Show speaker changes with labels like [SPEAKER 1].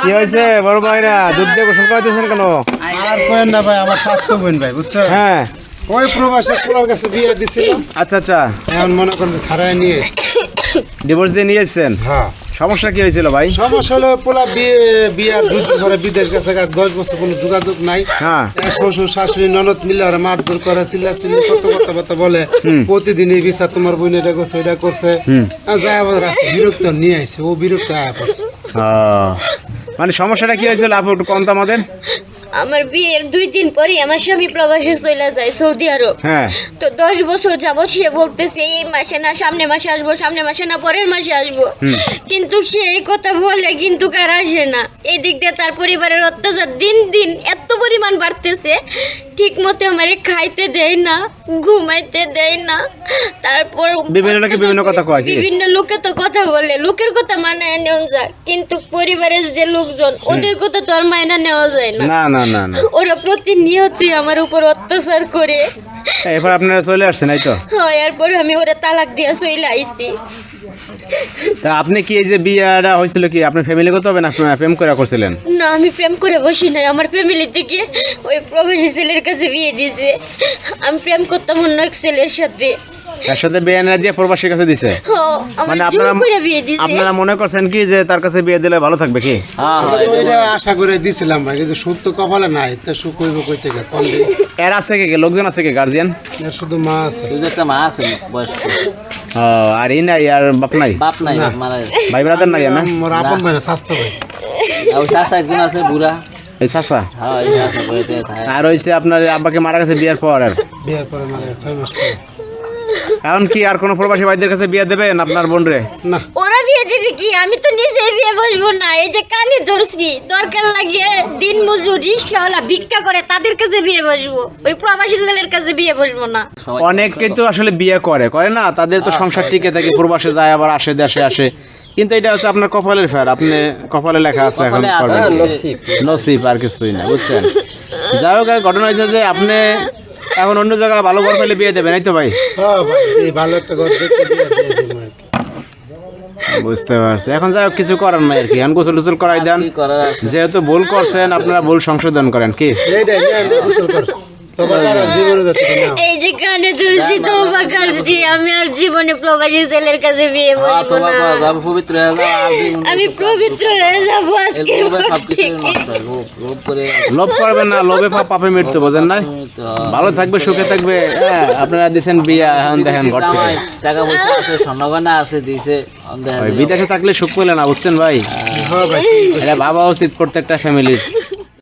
[SPEAKER 1] কি হয়েছে বড় ভাইরা দুধ দিয়ে গোসল করাইতেছেন কেন?
[SPEAKER 2] আর কোয়েন না ভাই, আমার স্বাস্থ্য বোন ভাই, বুঝছো?
[SPEAKER 1] হ্যাঁ
[SPEAKER 2] ওই প্রবাসে পোলার কাছে বিয়ে দিছিল,
[SPEAKER 1] আচ্ছা আচ্ছা,
[SPEAKER 2] এখন মনে করেন যে ছাড়াই নিয়ে এসেছি।
[SPEAKER 1] ডিভোর্স দিয়ে নিয়ে এসেছেন।
[SPEAKER 2] হ্যাঁ,
[SPEAKER 1] সমস্যা কি হয়েছিল ভাই?
[SPEAKER 2] সমস্যা হলো পোলা বিয়ার 2 দিন ধরে বিদেশ গেছে, 10 বছর কোনো যোগাযোগ নাই।
[SPEAKER 1] হ্যাঁ
[SPEAKER 2] শ্বশুর শাশুড়ি ননদ মিলে ওরা মারধর করে, চিল্লাচিল্লি কত কথাবার্তা বলে, প্রতিদিনই বিচার তোমার বোন এটা করছে এটা করছে, যাই আবার রাস্তা বিরক্ত নিয়ে আসছে, ও বিরক্ত আয়া করছে।
[SPEAKER 1] মানে সমস্যাটা কি হয়েছিল আপু একটু কম তো আমাদের।
[SPEAKER 3] আমার বিয়ের 2 দিন পরে আমার স্বামী প্রবাসে চলে যায় সৌদি আরব।
[SPEAKER 1] হ্যাঁ
[SPEAKER 3] তো 10 বছর যাবত সে বলতেছে এই মাসে না সামনে মাসে আসবো, সামনে মাসে না পরের মাসে আসবো, কিন্তু সে এই কথা বলে কিন্তু কার আসে না। এই দিক দিয়ে তার পরিবারের অত্যাচার দিন দিন এত পরিমাণ বাড়তেছে, ঠিক মতো আমারে খাইতে দেয় না, ঘুমাইতে দেয় না। তারপর
[SPEAKER 1] বিভিন্ন লোকে বিভিন্ন কথা কয় কি?
[SPEAKER 3] বিভিন্ন লোকে তো কথা বলে, লোকের কথা মানায় নেওয়া যায়, কিন্তু পরিবারের যে লোকজন ওদের কথা তো আর মাইনা নেওয়া যায় না।
[SPEAKER 1] না না না না,
[SPEAKER 3] ওরা প্রতিনিয়তই আমার উপর অত্যাচার করে।
[SPEAKER 1] এরপর আপনারা চলে আসছেন এই তো।
[SPEAKER 3] হয় এরপরে আমি ওরা তালাক দিয়ে চলে আইছি।
[SPEAKER 1] তা আপনি কি এই যে বিয়েটা হয়েছিল কি আপনার ফ্যামিলিগত হবে না আপনারা প্রেম করে করছিলেন?
[SPEAKER 3] না, আমি প্রেম করে বসি নাই, আমার ফ্যামিলি থেকে ওই প্রবাসী ছেলের কাছে বিয়ে দিয়েছে। আমি প্রেম করতাম অন্য এক ছেলের সাথে।
[SPEAKER 1] তার সাথে বিয়ে না দিয়ে প্রবাসীর কাছে দিছে?
[SPEAKER 3] আমার
[SPEAKER 1] মানে
[SPEAKER 3] জোর করে বিয়ে দিয়েছে।
[SPEAKER 1] আপনারা মনে করছেন কি যে তার কাছে বিয়ে দিলে ভালো থাকবে কি?
[SPEAKER 2] এটা আশা করে দিছিলাম ভাই, কিন্তু সুখ তো কপালে নাই, তা সুখ হইব কই থেকে কোন দিন?
[SPEAKER 1] এর আছে কে লোকজন আছে কে গার্জিয়ান?
[SPEAKER 2] এর শুধু মা আছে।
[SPEAKER 4] শুধু একটা মা আছে বয়স্ক,
[SPEAKER 1] আর এই নাই আর বাপ নাই?
[SPEAKER 4] বাপ নাই, বাপ মারা গেছে।
[SPEAKER 1] ভাই ব্রাদার নাই না?
[SPEAKER 2] আমার আপন ভাই না, স্বাস্থ্য ভাই।
[SPEAKER 4] আর ওই চাচা একজন আছে বুড়া,
[SPEAKER 1] এই চাচা।
[SPEAKER 4] হ্যাঁ এই চাচা বইতে থাকে।
[SPEAKER 1] আর হয়েছে আপনার আব্বাকে মারা গেছে বিয়ের পর। আর
[SPEAKER 2] বিয়ের পরে মারা গেছে 6 মাস পরে।
[SPEAKER 1] এখন কি আর কোনো প্রবাসী ভাইদের কাছে বিয়ে দেবেন আপনার বোন রে?
[SPEAKER 2] না,
[SPEAKER 3] ওরা বিয়ে দিবে কি, আমি তো নিজে বিয়ে বসবো না। এই যে কানে ধরছি, দরকার লাগে দিন মজুর রিক্সাওয়ালা ভিক্ষা করে তাদের কাছে বিয়ে বসবো, ওই প্রবাসী ছেলের কাছে বিয়ে বসবো না।
[SPEAKER 1] অনেক কিন্তু আসলে বিয়ে করে না, তাদের তো সংসার টিকে থাকে, প্রবাসে যায় আবার আসে, দেশে আসে। কিন্তু এটা হচ্ছে আপনার কপালের ফের, আপনি কপালে লেখা আছে এখন
[SPEAKER 4] কপালে আছে,
[SPEAKER 1] করবেন।
[SPEAKER 4] নসিব।
[SPEAKER 1] নসিব আর কিছুই না, বুঝছেন? যাই হোক, ঘটনা হয়েছে যে আপনি এখন অন্য জায়গায় ভালো ঘর পেলে বিয়ে দেবেন, এই তো ভাই?
[SPEAKER 2] হ্যাঁ ভাই, এই ভালো একটা ঘর দেখতে বিয়ে দিয়ে দেবো আর কি।
[SPEAKER 1] বুঝতে পারছি। এখন যাই হোক, কিছু করার নাই আর কি, এখন গোসল টোসল করাই দেন।
[SPEAKER 4] কি করার আছে?
[SPEAKER 1] যেহেতু ভুল করছেন আপনারা ভুল সংশোধন করেন কি?
[SPEAKER 2] এইটাই নিয়ে গোসল কর, তবে আর জীবনে যাতে না।
[SPEAKER 3] এই যে কানে ধরছি তোবা করছি, আমি আর জীবনে প্রবাসী ছেলের কাছে বিয়ে
[SPEAKER 4] হ্যাঁ,
[SPEAKER 3] বসবো
[SPEAKER 4] তোমার
[SPEAKER 3] না।
[SPEAKER 4] বাবা পবিত্র হয়ে যাও, আর জীবন
[SPEAKER 3] আমি পবিত্র হয়ে যাবো আজকে।
[SPEAKER 4] লোভে সবকিছু নষ্ট হয়, লোভ করে
[SPEAKER 1] লোভ করবেন না, লোভে পাপে মৃত্যু, বোঝেন না? ভালো থাকবে, সুখে থাকবে। হ্যাঁ, আপনারা দিচ্ছেন বিয়ে, এখন দেখেন ঘটছে।
[SPEAKER 4] টাকা পয়সা আছে, স্বর্ণগয়না আছে, দিয়েছে।
[SPEAKER 1] বিদেশে থাকলে সুখ পেলে না, বুঝছেন ভাই?
[SPEAKER 2] হ্যাঁ ভাই,
[SPEAKER 1] এটা ভাবা উচিত প্রত্যেকটা ফ্যামিলির।